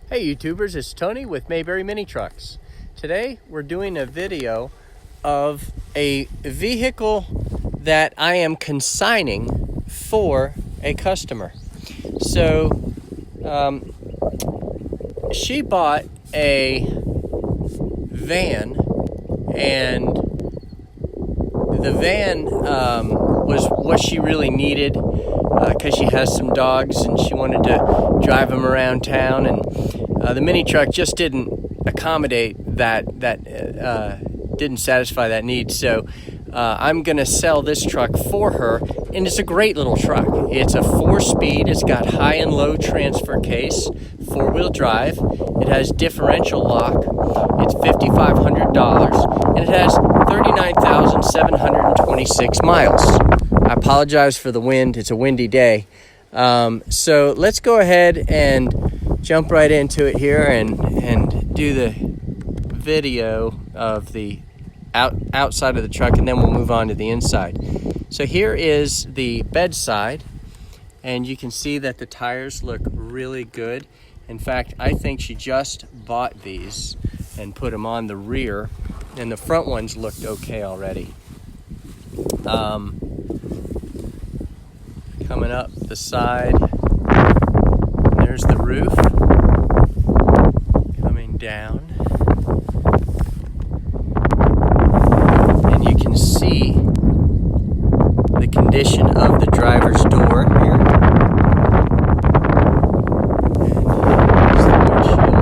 Hey YouTubers, it's Tony with Mayberry Mini Trucks. Today we're doing a video of a vehicle that I am consigning for a customer. So she bought a van, and the van was what she really needed because she has some dogs and she wanted to drive them around town, and the mini truck just didn't accommodate that didn't satisfy that need. So I'm gonna sell this truck for her, and it's a great little truck. It's a 4-speed, it's got high and low transfer case, 4-wheel drive, it has differential lock, it's $5,500, and it has 39,726 miles. I apologize for the wind, it's a windy day. So let's go ahead and jump right into it here and do the video of the outside of the truck, and then we'll move on to the inside. So here is the bedside, and you can see that the tires look really good. In fact, I think she just bought these and put them on the rear, and the front ones looked okay already. Coming up the side, there's the roof. Coming down, and you can see the condition of the driver's door here. And there's the windshield.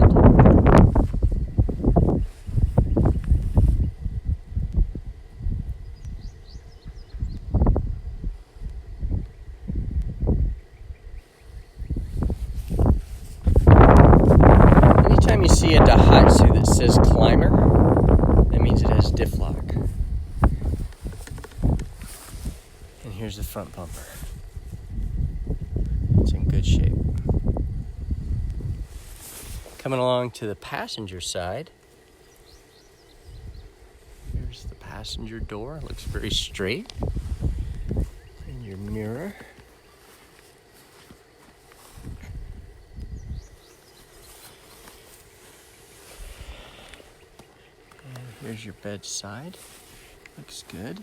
Anytime you see a Daihatsu that says Climber, that means it has diff lock. And here's the front bumper. It's in good shape. Coming along to the passenger side. Here's the passenger door. It looks very straight. And your mirror. Here's your bedside. Looks good.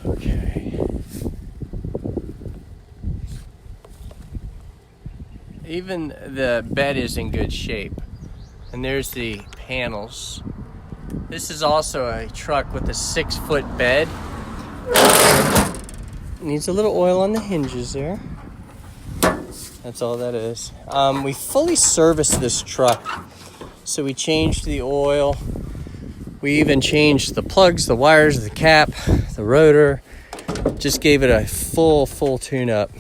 Okay. Even the bed is in good shape. And there's the panels. This is also a truck with a 6-foot bed. Needs a little oil on the hinges there. That's all that is. We fully serviced this truck. So we changed the oil. We even changed the plugs, the wires, the cap, the rotor. Just gave it a full tune-up,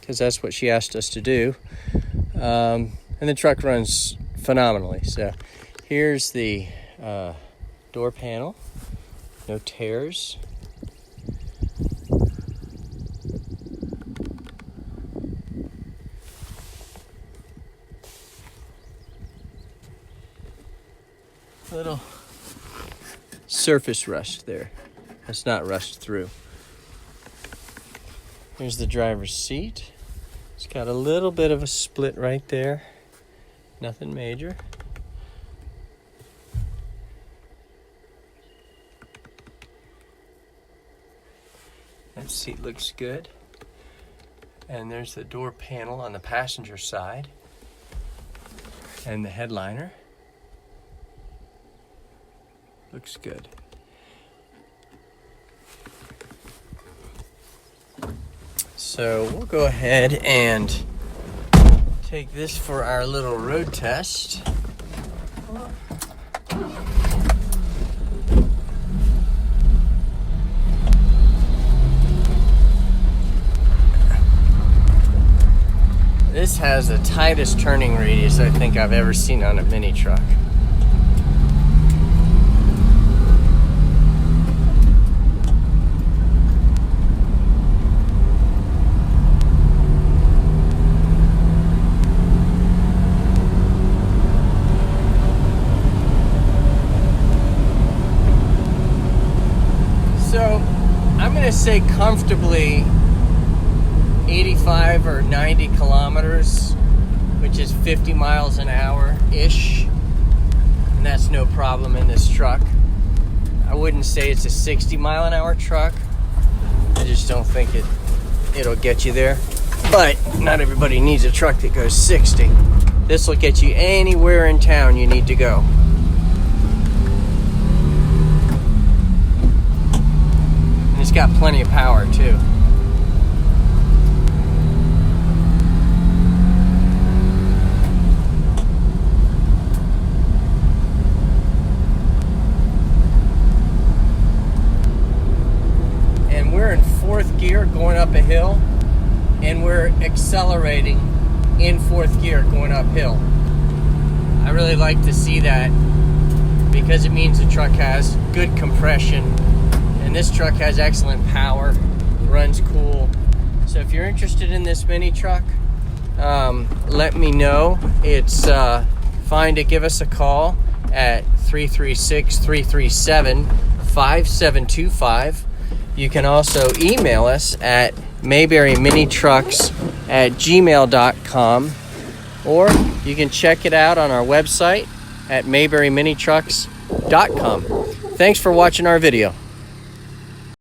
because that's what she asked us to do. And the truck runs phenomenally. So here's the door panel, no tears. Little surface rust there. That's not rust through. Here's the driver's seat. It's got a little bit of a split right there. Nothing major. That seat looks good. And there's the door panel on the passenger side. And the headliner. Looks good. So we'll go ahead and take this for our little road test. This has the tightest turning radius I think I've ever seen on a mini truck. say comfortably 85 or 90 kilometers, which is 50 miles an hour-ish. And that's no problem in this truck. I wouldn't say it's a 60 mile an hour truck. I just don't think it'll get you there. But not everybody needs a truck that goes 60. This will get you anywhere in town you need to go. And it's got plenty of power too. And we're in fourth gear going up a hill, and we're accelerating in fourth gear going uphill. I really like to see that because it means the truck has good compression, and this truck has excellent power, runs cool. So if you're interested in this mini truck, let me know. It's fine to give us a call at 336-337-5725. You can also email us at mayberryminitrucks@gmail.com, or you can check it out on our website at mayberryminitrucks.com. Thanks for watching our video.